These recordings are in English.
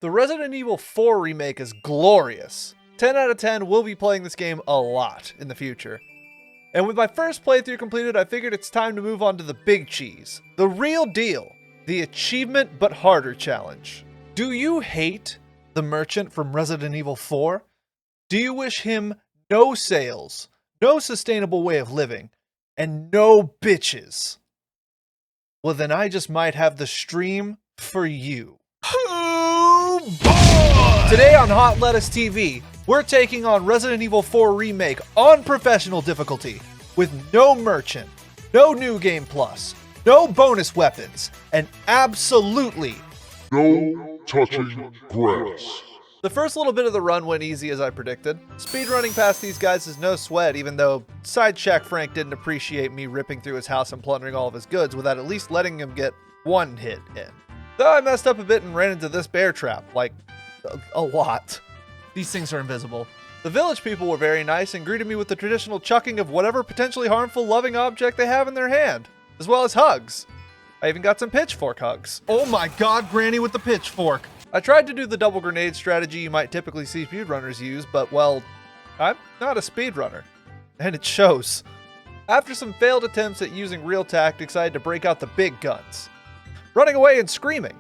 The Resident Evil 4 remake is glorious. 10 out of 10, will be playing this game a lot in the future. And with my first playthrough completed, I figured it's time to move on to the big cheese. The real deal. The achievement but harder challenge. Do you hate the merchant from Resident Evil 4? Do you wish him no sales, no sustainable way of living, and no bitches? Well, then I just might have the stream for you. Oh boy! Today on HotLettuceTV, we're taking on Resident Evil 4 Remake on professional difficulty with no merchant, no new game plus, no bonus weapons, and absolutely no touching grass. The first little bit of the run went easy as I predicted. Speedrunning past these guys is no sweat, even though Side Shack Frank didn't appreciate me ripping through his house and plundering all of his goods without at least letting him get one hit in. Though I messed up a bit and ran into this bear trap, like, a lot. These things are invisible. The village people were very nice and greeted me with the traditional chucking of whatever potentially harmful loving object they have in their hand, as well as hugs. I even got some pitchfork hugs. Oh my god, Granny with the pitchfork! I tried to do the double grenade strategy you might typically see speedrunners use, but well, I'm not a speedrunner. And it shows. After some failed attempts at using real tactics, I had to break out the big guns. Running away and screaming.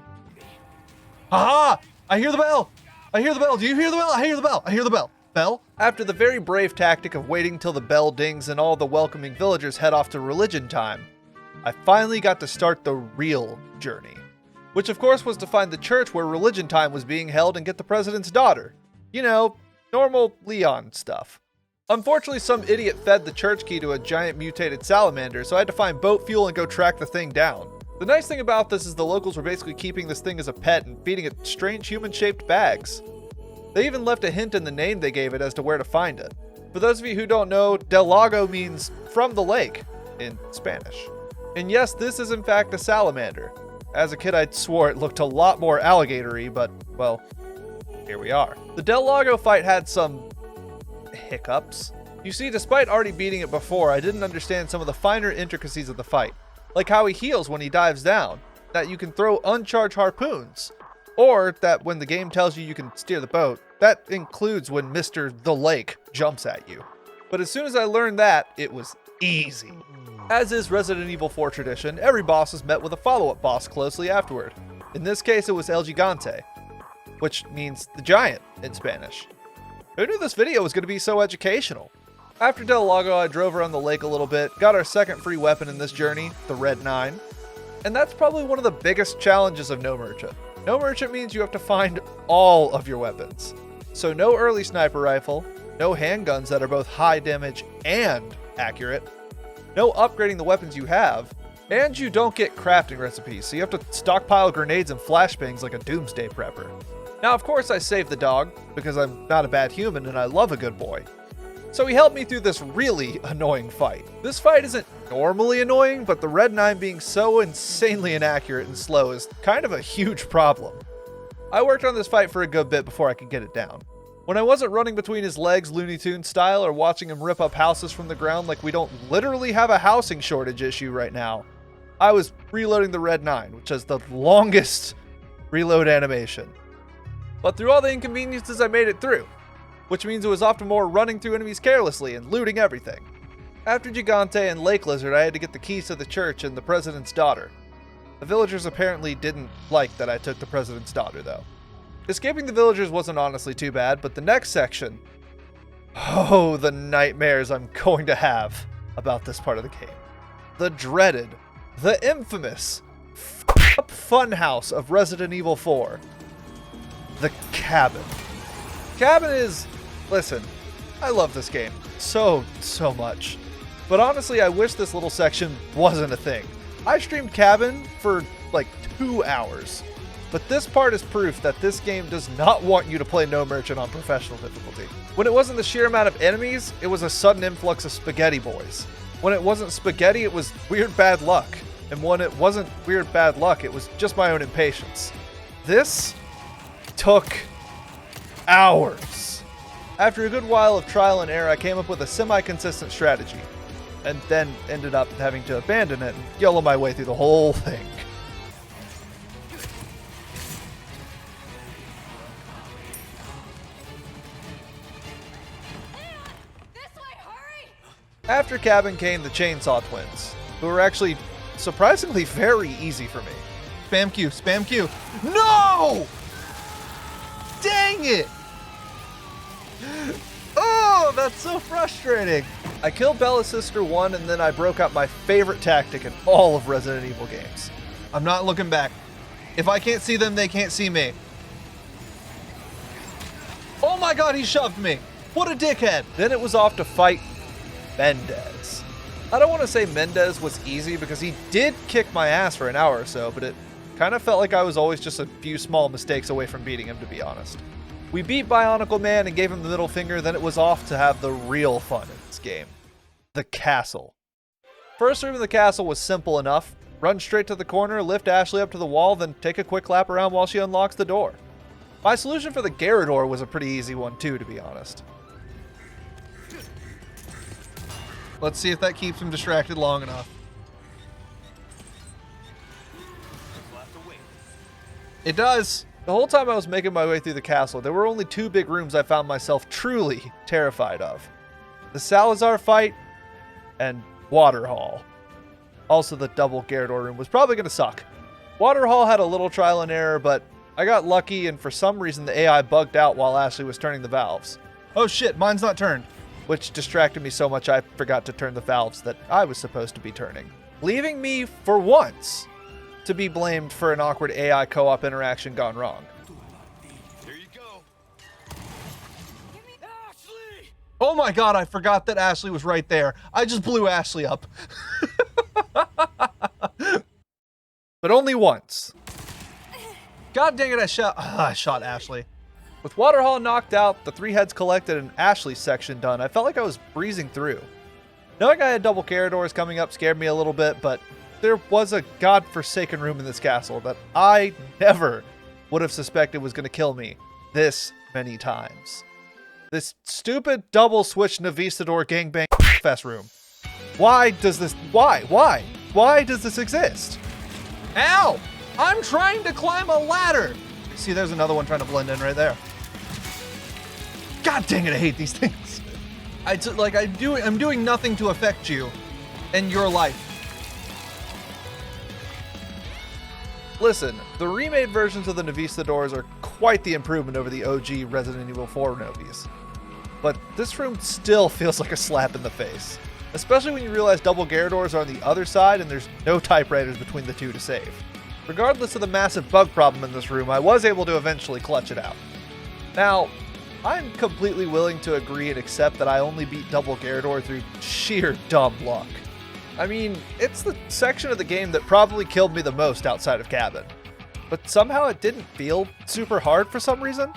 Aha! I hear the bell! I hear the bell! Do you hear the bell? I hear the bell! I hear the bell! Bell? After the very brave tactic of waiting till the bell dings and all the welcoming villagers head off to religion time, I finally got to start the real journey. Which of course was to find the church where religion time was being held and get the president's daughter. You know, normal Leon stuff. Unfortunately, some idiot fed the church key to a giant mutated salamander, so I had to find boat fuel and go track the thing down. The nice thing about this is the locals were basically keeping this thing as a pet and feeding it strange human-shaped bags. They even left a hint in the name they gave it as to where to find it. For those of you who don't know, Del Lago means from the lake in Spanish. And yes, this is in fact a salamander. As a kid, I swore it looked a lot more alligator-y, but, well, here we are. The Del Lago fight had some hiccups. You see, despite already beating it before, I didn't understand some of the finer intricacies of the fight. Like how he heals when he dives down, that you can throw uncharged harpoons, or that when the game tells you you can steer the boat, that includes when Mr. The Lake jumps at you. But as soon as I learned that, it was easy. As is Resident Evil 4 tradition, every boss is met with a follow-up boss closely afterward. In this case, it was El Gigante, which means the giant in Spanish. Who knew this video was going to be so educational? After Del Lago, I drove around the lake a little bit, got our second free weapon in this journey, the Red 9. And that's probably one of the biggest challenges of No Merchant. No Merchant means you have to find all of your weapons. So no early sniper rifle, no handguns that are both high damage and accurate, no upgrading the weapons you have, and you don't get crafting recipes, so you have to stockpile grenades and flashbangs like a doomsday prepper. Now, of course, I saved the dog, because I'm not a bad human and I love a good boy. So he helped me through this really annoying fight. This fight isn't normally annoying, but the Red 9 being so insanely inaccurate and slow is kind of a huge problem. I worked on this fight for a good bit before I could get it down. When I wasn't running between his legs Looney Tunes style or watching him rip up houses from the ground like we don't literally have a housing shortage issue right now, I was reloading the Red 9, which has the longest reload animation. But through all the inconveniences, I made it through, which means it was often more running through enemies carelessly and looting everything. After Gigante and Lake Lizard, I had to get the keys to the church and the president's daughter. The villagers apparently didn't like that I took the president's daughter, though. Escaping the villagers wasn't honestly too bad, but the next section... Oh, the nightmares I'm going to have about this part of the game. The dreaded, the infamous, f***up funhouse of Resident Evil 4. The cabin. Cabin is... Listen, I love this game so much. But honestly, I wish this little section wasn't a thing. I streamed Cabin for like 2 hours. But this part is proof that this game does not want you to play No Merchant on professional difficulty. When it wasn't the sheer amount of enemies, it was a sudden influx of spaghetti boys. When it wasn't spaghetti, it was weird bad luck. And when it wasn't weird bad luck, it was just my own impatience. This took hours. After a good while of trial and error, I came up with a semi-consistent strategy, and then ended up having to abandon it and YOLO my way through the whole thing. After Cabin came the Chainsaw Twins, who were actually surprisingly very easy for me. Spam Q, spam Q. No! Dang it! Oh, that's so frustrating. I killed Bella's sister 1, and then I broke out my favorite tactic in all of Resident Evil games. I'm not looking back. If I can't see them, they can't see me. Oh my god, he shoved me. What a dickhead. Then it was off to fight Mendez. I don't want to say Mendez was easy because he did kick my ass for an hour or so, but it kind of felt like I was always just a few small mistakes away from beating him, to be honest. We beat Bionicle Man and gave him the middle finger, then it was off to have the real fun in this game. The castle. First room in the castle was simple enough. Run straight to the corner, lift Ashley up to the wall, then take a quick lap around while she unlocks the door. My solution for the Garrador was a pretty easy one too, to be honest. Let's see if that keeps him distracted long enough. It does. The whole time I was making my way through the castle, there were only 2 big rooms I found myself truly terrified of. The Salazar fight and Water Hall. Also, the double Garrador room was probably going to suck. Water Hall had a little trial and error, but I got lucky and for some reason the AI bugged out while Ashley was turning the valves. Oh shit, mine's not turned. Which distracted me so much I forgot to turn the valves that I was supposed to be turning. Leaving me, for once, to be blamed for an awkward AI co-op interaction gone wrong. Here you go. Ashley! Oh my god, I forgot that Ashley was right there. I just blew Ashley up. But only once. God dang it, I shot Ashley. With Water Hall knocked out, the 3 heads collected, and Ashley's section done, I felt like I was breezing through. Knowing I had double Garradors coming up scared me a little bit, but there was a godforsaken room in this castle that I never would have suspected was going to kill me this many times. This stupid double switch Navistador gangbang fest room. Why does this exist? Ow! I'm trying to climb a ladder! See, there's another one trying to blend in right there. God dang it, I hate these things. I'm doing nothing to affect you and your life. Listen, the remade versions of the Navistadors are quite the improvement over the OG Resident Evil 4 Novis. But this room still feels like a slap in the face. Especially when you realize double Garradors are on the other side and there's no typewriters between the 2 to save. Regardless of the massive bug problem in this room, I was able to eventually clutch it out. Now, I'm completely willing to agree and accept that I only beat double Garrador through sheer dumb luck. I mean, it's the section of the game that probably killed me the most outside of Cabin. But somehow it didn't feel super hard for some reason.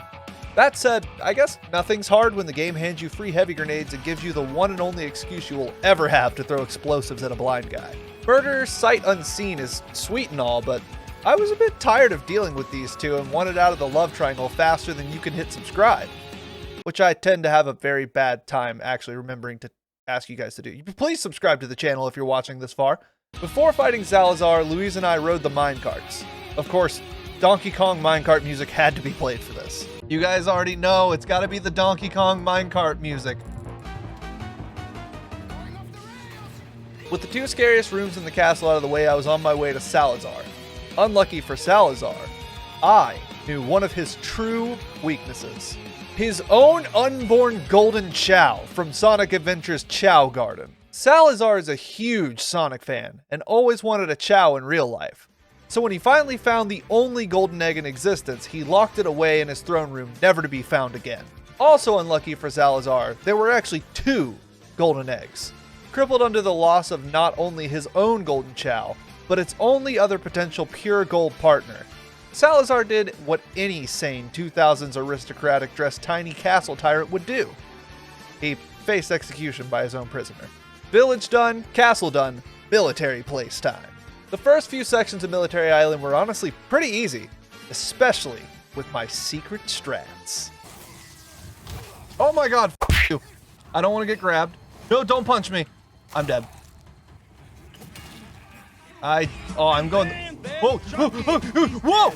That said, I guess nothing's hard when the game hands you free heavy grenades and gives you the one and only excuse you will ever have to throw explosives at a blind guy. Murder sight unseen is sweet and all, but I was a bit tired of dealing with these 2 and wanted out of the love triangle faster than you can hit subscribe. Which I tend to have a very bad time actually remembering to ask you guys to do. Please subscribe to the channel if you're watching this far. Before fighting Salazar, Louise and I rode the minecarts. Of course, Donkey Kong minecart music had to be played for this. You guys already know it's gotta be the Donkey Kong minecart music. With the 2 scariest rooms in the castle out of the way, I was on my way to Salazar. Unlucky for Salazar, I knew one of his true weaknesses. His own unborn golden Chow from Sonic Adventure's Chow Garden. Salazar is a huge Sonic fan and always wanted a Chow in real life. So when he finally found the only golden egg in existence, he locked it away in his throne room, never to be found again. Also unlucky for Salazar, there were actually 2 golden eggs. Crippled under the loss of not only his own golden Chow, but its only other potential pure gold partner. Salazar did what any sane 2000s aristocratic dressed tiny castle tyrant would do. He faced execution by his own prisoner. Village done, castle done, military place time. The first few sections of Military Island were honestly pretty easy, especially with my secret strats. Oh my god, f you. I don't want to get grabbed. No, don't punch me. I'm dead. I'm going. Whoa! Whoa!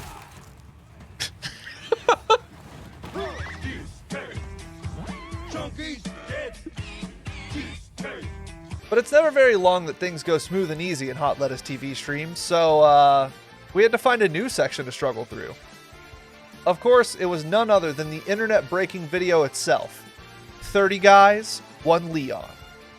But it's never very long that things go smooth and easy in HotLettuceTV streams, so we had to find a new section to struggle through. Of course, it was none other than the internet-breaking video itself. 30 guys, 1 Leon.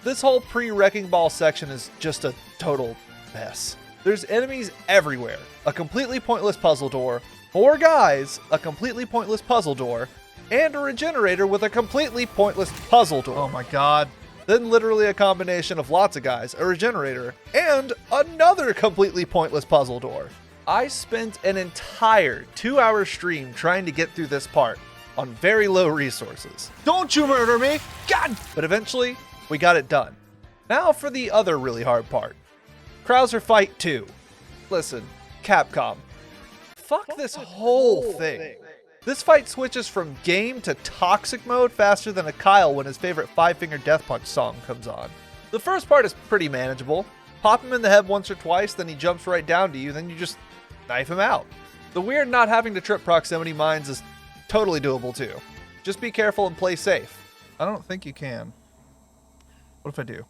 This whole pre-Wrecking Ball section is just a total mess. There's enemies everywhere, a completely pointless puzzle door, 4 guys, a completely pointless puzzle door, and a regenerator with a completely pointless puzzle door. Oh my god. Then literally a combination of lots of guys, a regenerator, and another completely pointless puzzle door. I spent an entire 2-hour stream trying to get through this part on very low resources. Don't you murder me! God! But eventually, we got it done. Now for the other really hard part. Krauser Fight 2. Listen, Capcom. Fuck this whole thing. This fight switches from game to toxic mode faster than a Kyle when his favorite 5-Finger Death Punch song comes on. The first part is pretty manageable. Pop him in the head once or twice, then he jumps right down to you, then you just knife him out. The weird not having to trip proximity mines is totally doable too. Just be careful and play safe. I don't think you can. What if I do?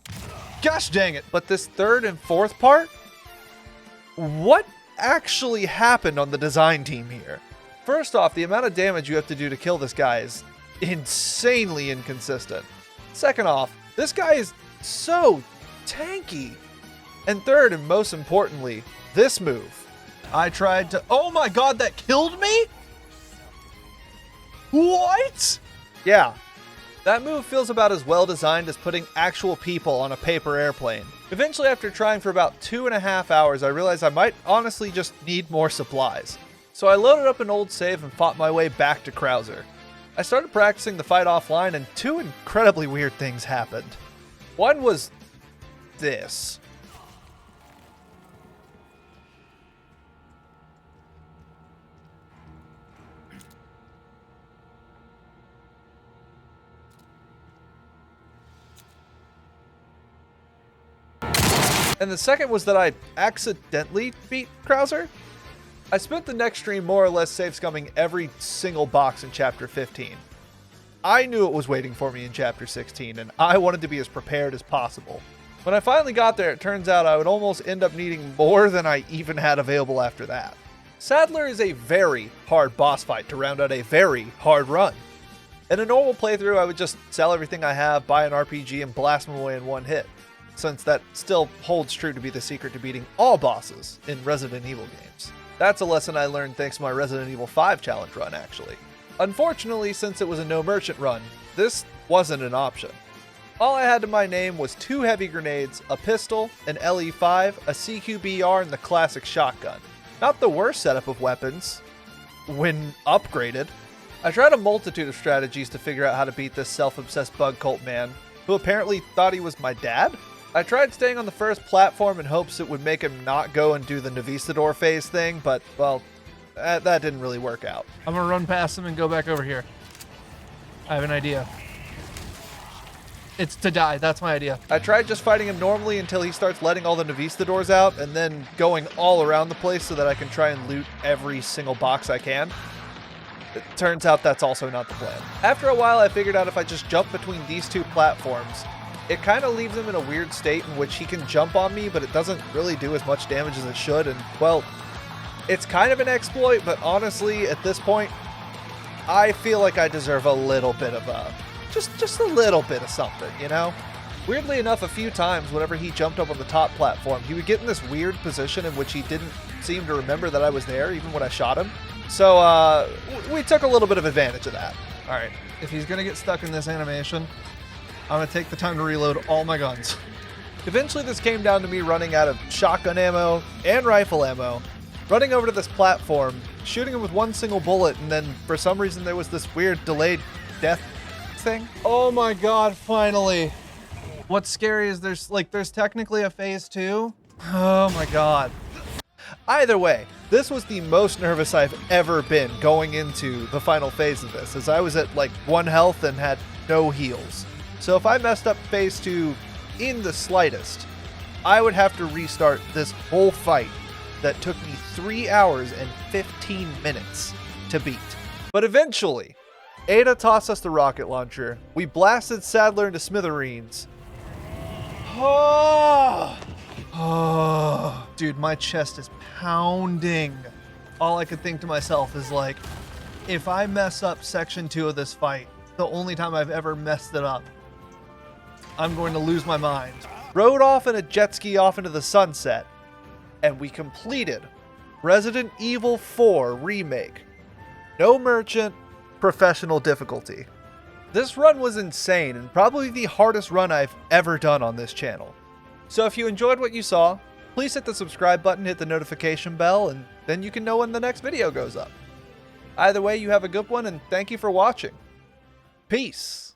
Gosh dang it! But this third and fourth part? What actually happened on the design team here? First off, the amount of damage you have to do to kill this guy is insanely inconsistent. Second off, this guy is so tanky. And third, and most importantly, this move. I tried to... Oh my god, that killed me? What? Yeah. That move feels about as well designed as putting actual people on a paper airplane. Eventually, after trying for about 2.5 hours, I realized I might honestly just need more supplies. So I loaded up an old save and fought my way back to Krauser. I started practicing the fight offline and 2 incredibly weird things happened. One was this. And the second was that I accidentally beat Krauser. I spent the next stream more or less safe scumming every single box in Chapter 15. I knew it was waiting for me in Chapter 16, and I wanted to be as prepared as possible. When I finally got there, it turns out I would almost end up needing more than I even had available after that. Sadler is a very hard boss fight to round out a very hard run. In a normal playthrough, I would just sell everything I have, buy an RPG, and blast them away in one hit, since that still holds true to be the secret to beating all bosses in Resident Evil games. That's a lesson I learned thanks to my Resident Evil 5 challenge run, actually. Unfortunately, since it was a no merchant run, this wasn't an option. All I had to my name was 2 heavy grenades, a pistol, an LE5, a CQBR, and the classic shotgun. Not the worst setup of weapons, when upgraded. I tried a multitude of strategies to figure out how to beat this self-obsessed bug cult man, who apparently thought he was my dad? I tried staying on the first platform in hopes it would make him not go and do the Navistador phase thing, but, well, that didn't really work out. I'm gonna run past him and go back over here. I have an idea. It's to die. That's my idea. I tried just fighting him normally until he starts letting all the Navistadors out and then going all around the place so that I can try and loot every single box I can. It turns out that's also not the plan. After a while, I figured out if I just jump between these 2 platforms, it kind of leaves him in a weird state in which he can jump on me, but it doesn't really do as much damage as it should. And, well, it's kind of an exploit, but honestly, at this point, I feel like I deserve a little bit of just a little bit of something, you know? Weirdly enough, a few times, whenever he jumped up on the top platform, he would get in this weird position in which he didn't seem to remember that I was there, even when I shot him. So, we took a little bit of advantage of that. All right, if he's gonna get stuck in this animation, I'm gonna take the time to reload all my guns. Eventually, this came down to me running out of shotgun ammo and rifle ammo, running over to this platform, shooting him with 1 single bullet, and then for some reason there was this weird delayed death thing. Oh my god, finally. What's scary is there's technically a phase 2. Oh my god. Either way, this was the most nervous I've ever been going into the final phase of this, as I was at like 1 health and had no heals. So if I messed up phase 2 in the slightest, I would have to restart this whole fight that took me 3 hours and 15 minutes to beat. But eventually, Ada tossed us the rocket launcher, we blasted Sadler into smithereens. Oh, dude, my chest is pounding. All I could think to myself is like, if I mess up section 2 of this fight, the only time I've ever messed it up, I'm going to lose my mind. Rode off in a jet ski off into the sunset, and we completed Resident Evil 4 Remake. No merchant, professional difficulty. This run was insane and probably the hardest run I've ever done on this channel. So if you enjoyed what you saw, please hit the subscribe button, hit the notification bell, and then you can know when the next video goes up. Either way, you have a good one, and thank you for watching. Peace.